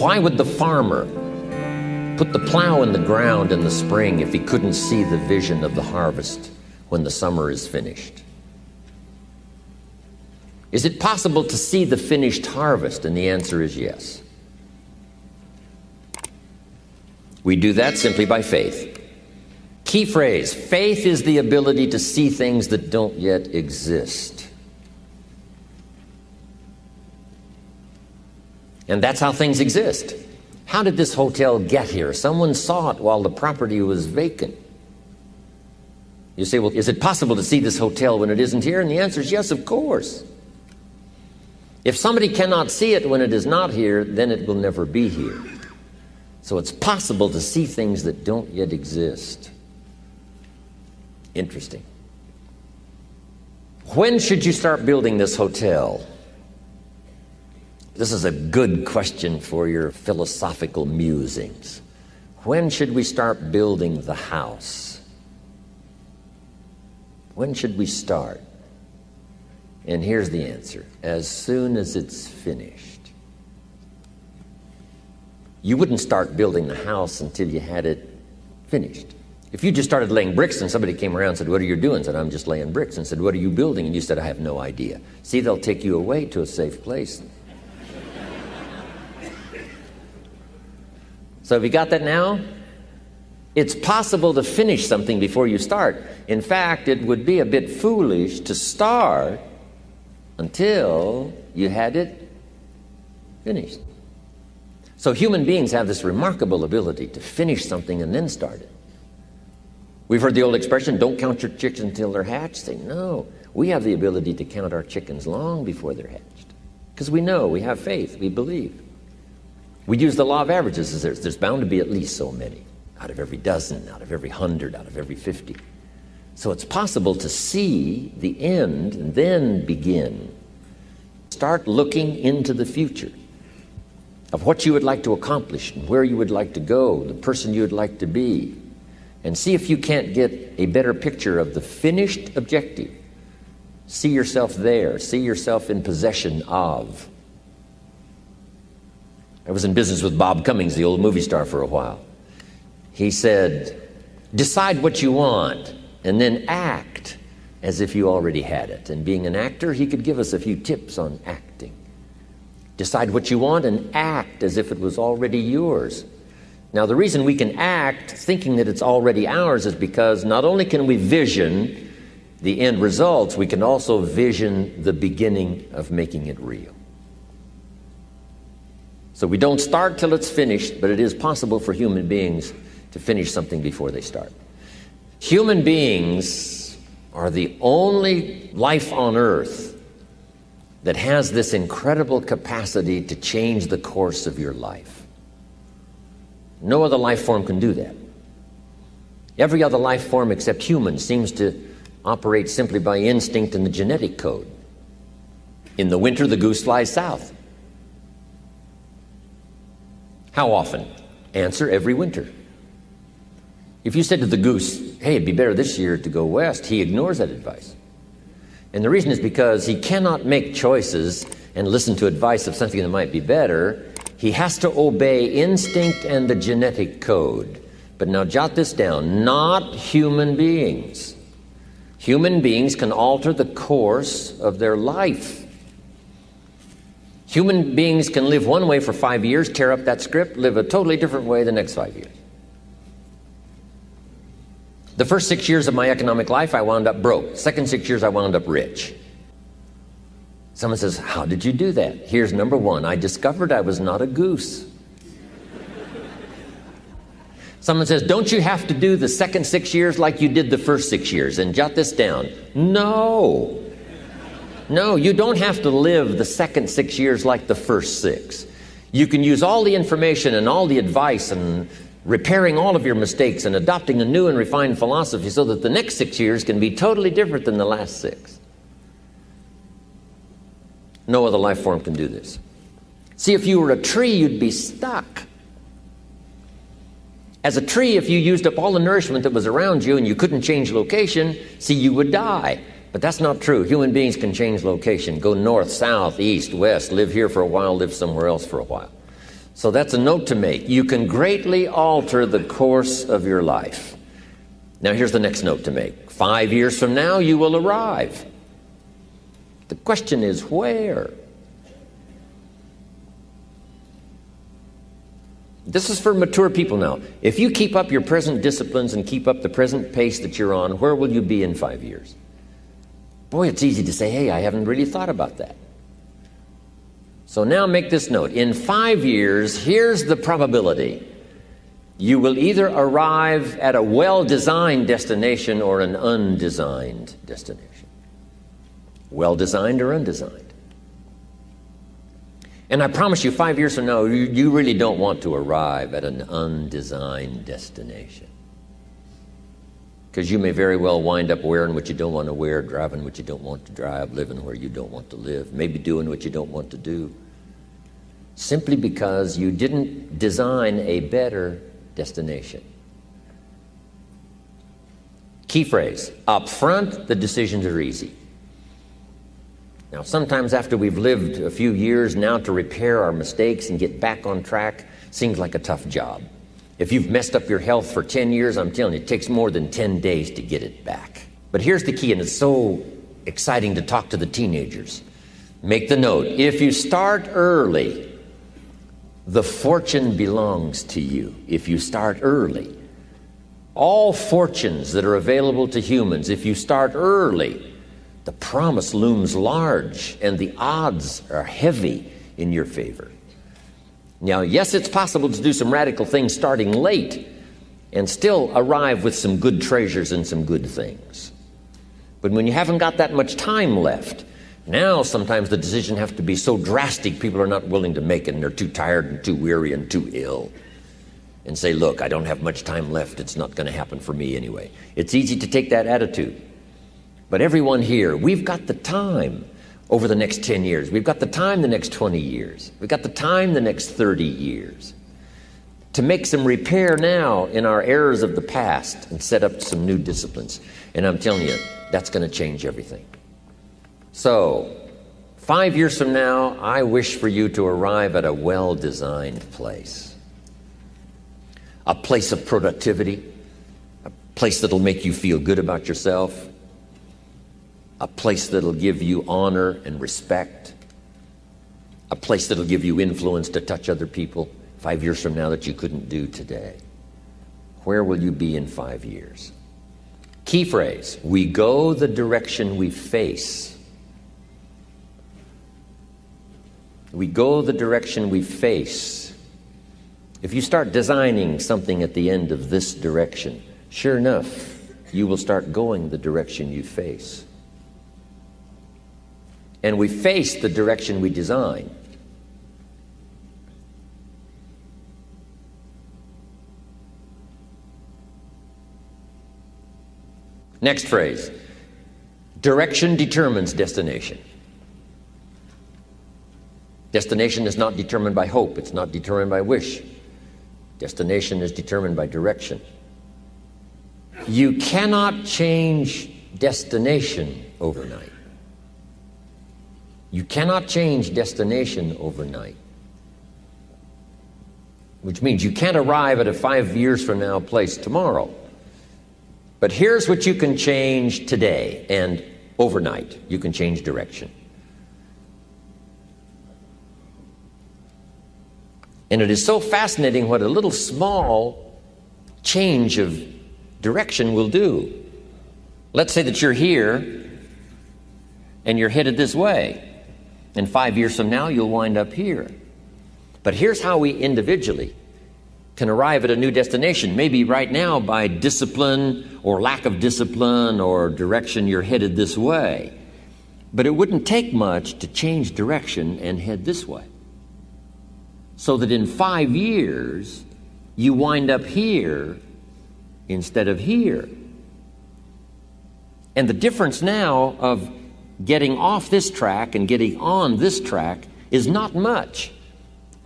Why would the farmer put the plow in the ground in the spring if he couldn't see the vision of the harvest when the summer is finished? Is it possible to see the finished harvest? And the answer is yes. We do that simply by faith. Key phrase, faith is the ability to see things that don't yet exist. And that's how things exist. How did this hotel get here? Someone saw it while the property was vacant. You say, well, is it possible to see this hotel when it isn't here? And the answer is yes, of course. If somebody cannot see it when it is not here, then it will never be here. So it's possible to see things that don't yet exist. Interesting. When should you start building this hotel? This is a good question for your philosophical musings. When should we start building the house? When should we start? And here's the answer. As soon as it's finished. You wouldn't start building the house until you had it finished. If you just started laying bricks and somebody came around and said, what are you doing? I said, I'm just laying bricks. And said, what are you building? And you said, I have no idea. See, they'll take you away to a safe place. So have you got that now? It's possible to finish something before you start. In fact, it would be a bit foolish to start until you had it finished. So human beings have this remarkable ability to finish something and then start it. We've heard the old expression, don't count your chickens until they're hatched. Say, no, we have the ability to count our chickens long before they're hatched. Because we know, we have faith, we believe. We use the law of averages. There's bound to be at least so many. Out of every dozen, out of every 100, out of every 50. So it's possible to see the end and then begin. Start looking into the future of what you would like to accomplish and where you would like to go, the person you would like to be, and see if you can't get a better picture of the finished objective. See yourself there. See yourself in possession of. I was in business with Bob Cummings, the old movie star, for a while. He said, decide what you want and then act as if you already had it. And being an actor, he could give us a few tips on acting. Decide what you want and act as if it was already yours. Now, the reason we can act thinking that it's already ours is because not only can we vision the end results, we can also vision the beginning of making it real. So we don't start till it's finished, but it is possible for human beings to finish something before they start. Human beings are the only life on earth that has this incredible capacity to change the course of your life. No other life form can do that. Every other life form except humans seems to operate simply by instinct and the genetic code. In the winter, the goose flies south. How often? Answer, every winter. If you said to the goose, hey, it'd be better this year to go west, he ignores that advice. And the reason is because he cannot make choices and listen to advice of something that might be better. He has to obey instinct and the genetic code. But now jot this down, not human beings. Human beings can alter the course of their life. Human beings can live one way for 5 years, tear up that script, live a totally different way the next 5 years. The first 6 years of my economic life, I wound up broke. Second 6 years, I wound up rich. Someone says, how did you do that? Here's number one. I discovered I was not a goose. Someone says, don't you have to do the second 6 years like you did the first 6 years? And jot this down. No. No, you don't have to live the second 6 years like the first 6. You can use all the information and all the advice and repairing all of your mistakes and adopting a new and refined philosophy so that the next 6 years can be totally different than the last 6. No other life form can do this. See, if you were a tree, you'd be stuck. As a tree, if you used up all the nourishment that was around you and you couldn't change location, see, you would die. But that's not true. Human beings can change location, go north, south, east, west, live here for a while, live somewhere else for a while. So that's a note to make. You can greatly alter the course of your life. Now here's the next note to make. 5 years from now, you will arrive. The question is where? This is for mature people now. If you keep up your present disciplines and keep up the present pace that you're on, where will you be in 5 years? Boy, it's easy to say, hey, I haven't really thought about that. So now make this note. In 5 years, here's the probability. You will either arrive at a well-designed destination or an undesigned destination. Well-designed or undesigned. And I promise you, 5 years from now, you really don't want to arrive at an undesigned destination. Because you may very well wind up wearing what you don't want to wear, driving what you don't want to drive, living where you don't want to live, maybe doing what you don't want to do. Simply because you didn't design a better destination. Key phrase, up front, the decisions are easy. Now, sometimes after we've lived a few years, now to repair our mistakes and get back on track seems like a tough job. If you've messed up your health for 10 years, I'm telling you, it takes more than 10 days to get it back. But here's the key, and it's so exciting to talk to the teenagers. Make the note, if you start early, the fortune belongs to you. If you start early. All fortunes that are available to humans, if you start early, the promise looms large and the odds are heavy in your favor. Now, yes, it's possible to do some radical things starting late and still arrive with some good treasures and some good things. But when you haven't got that much time left, now sometimes the decision has to be so drastic people are not willing to make it and they're too tired and too weary and too ill. And say, look, I don't have much time left. It's not going to happen for me anyway. It's easy to take that attitude. But everyone here, we've got the time over the next 10 years. We've got the time the next 20 years. We've got the time the next 30 years to make some repair now in our errors of the past and set up some new disciplines. And I'm telling you, that's going to change everything. So, 5 years from now, I wish for you to arrive at a well-designed place. A place of productivity, a place that'll make you feel good about yourself, a place that'll give you honor and respect, a place that'll give you influence to touch other people 5 years from now that you couldn't do today. Where will you be in 5 years? Key phrase, we go the direction we face. We go the direction we face. If you start designing something at the end of this direction, sure enough, you will start going the direction you face. And we face the direction we design. Next phrase, direction determines destination. Destination is not determined by hope. It's not determined by wish. Destination is determined by direction. You cannot change destination overnight. You cannot change destination overnight. Which means you can't arrive at a 5 years from now place tomorrow. But here's what you can change today and overnight. You can change direction. And it is so fascinating what a little small change of direction will do. Let's say that you're here and you're headed this way. And 5 years from now, you'll wind up here. But here's how we individually can arrive at a new destination. Maybe right now by discipline or lack of discipline or direction, you're headed this way. But it wouldn't take much to change direction and head this way. So that in 5 years, you wind up here instead of here. And the difference now of getting off this track and getting on this track is not much.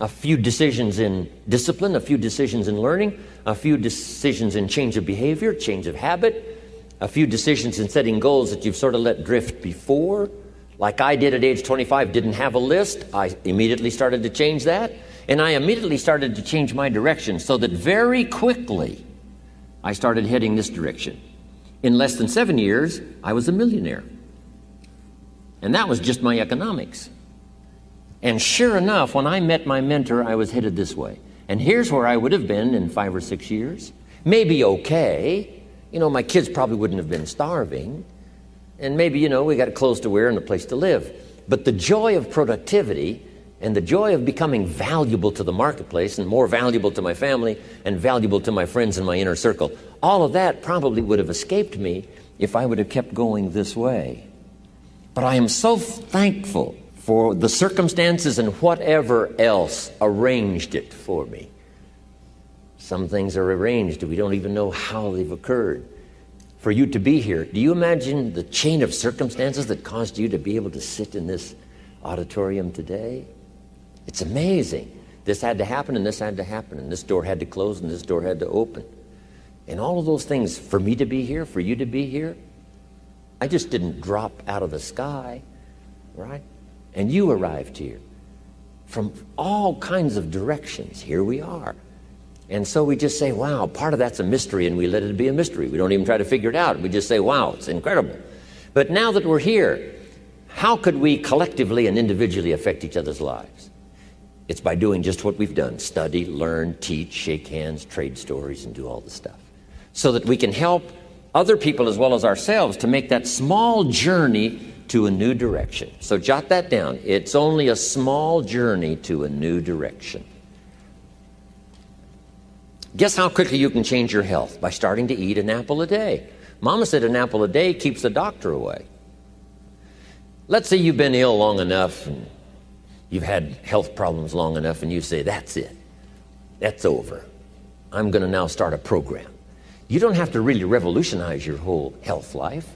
A few decisions in discipline, a few decisions in learning, a few decisions in change of behavior, change of habit, a few decisions in setting goals that you've sort of let drift before, Like I did at age 25, didn't have a list. I immediately started to change that. And I immediately started to change my direction so that very quickly I started heading this direction. In less than 7 years, I was a millionaire. And that was just my economics. And sure enough, when I met my mentor, I was headed this way. And here's where I would have been in 5 or 6 years. Maybe okay. You know, my kids probably wouldn't have been starving. And maybe, you know, we got clothes to wear and a place to live. But the joy of productivity and the joy of becoming valuable to the marketplace and more valuable to my family and valuable to my friends in my inner circle, all of that probably would have escaped me if I would have kept going this way. But I am so thankful for the circumstances and whatever else arranged it for me. Some things are arranged, we don't even know how they've occurred. For you to be here, do you imagine the chain of circumstances that caused you to be able to sit in this auditorium today? It's amazing. This had to happen, and this had to happen, and this door had to close, and this door had to open. And all of those things, for me to be here, for you to be here, I just didn't drop out of the sky, right? And you arrived here from all kinds of directions. Here we are. And so we just say, wow, part of that's a mystery, and we let it be a mystery. We don't even try to figure it out. We just say, wow, it's incredible. But now that we're here, how could we collectively and individually affect each other's lives? It's by doing just what we've done: study, learn, teach, shake hands, trade stories, and do all the stuff. So that we can help other people as well as ourselves to make that small journey to a new direction. So jot that down. It's only a small journey to a new direction. Guess how quickly you can change your health? By starting to eat an apple a day. Mama said an apple a day keeps the doctor away. Let's say you've been ill long enough and you've had health problems long enough, and you say, that's it. That's over. I'm going to now start a program. You don't have to really revolutionize your whole health life.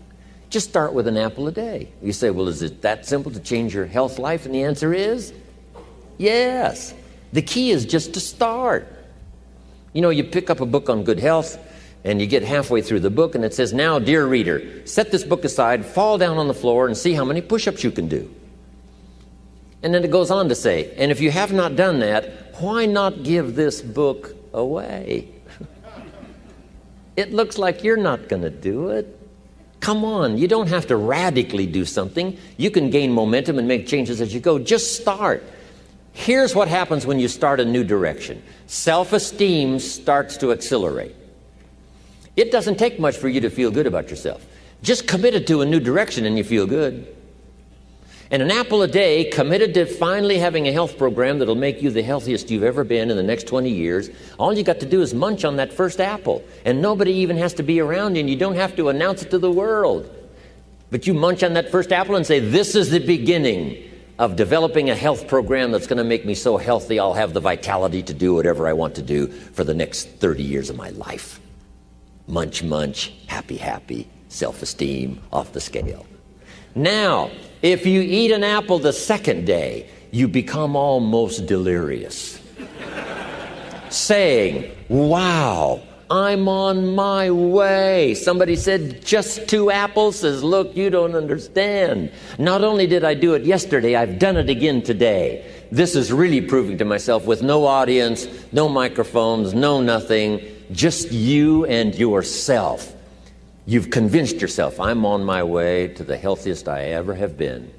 Just start with an apple a day. You say, well, is it that simple to change your health life? And the answer is yes. The key is just to start. You know, you pick up a book on good health, and you get halfway through the book, and it says, now, dear reader, set this book aside, fall down on the floor, and see how many push-ups you can do. And then it goes on to say, and if you have not done that, why not give this book away? It looks like you're not going to do it. Come on, you don't have to radically do something. You can gain momentum and make changes as you go. Just start. Here's what happens when you start a new direction. Self-esteem starts to accelerate. It doesn't take much for you to feel good about yourself. Just committed to a new direction and you feel good. And an apple a day, committed to finally having a health program that'll make you the healthiest you've ever been in the next 20 years, all you got to do is munch on that first apple. And nobody even has to be around you, and you don't have to announce it to the world. But you munch on that first apple and say, this is the beginning of developing a health program that's going to make me so healthy I'll have the vitality to do whatever I want to do for the next 30 years of my life. Munch, munch, happy, happy, self-esteem off the scale. Now, if you eat an apple the second day, you become almost delirious, saying, wow, I'm on my way. Somebody said, just 2 apples? Says, look, you don't understand. Not only did I do it yesterday, I've done it again today. This is really proving to myself with no audience, no microphones, no nothing, just you and yourself. You've convinced yourself, I'm on my way to the healthiest I ever have been.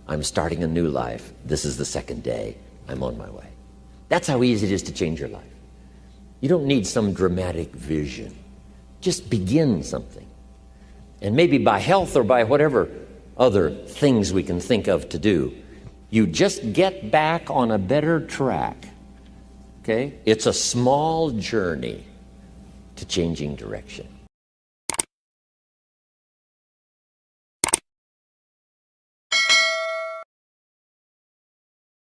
I'm starting a new life. This is the second day. I'm on my way. That's how easy it is to change your life. You don't need some dramatic vision. Just begin something. And maybe by health or by whatever other things we can think of to do, you just get back on a better track. Okay? It's a small journey to changing direction.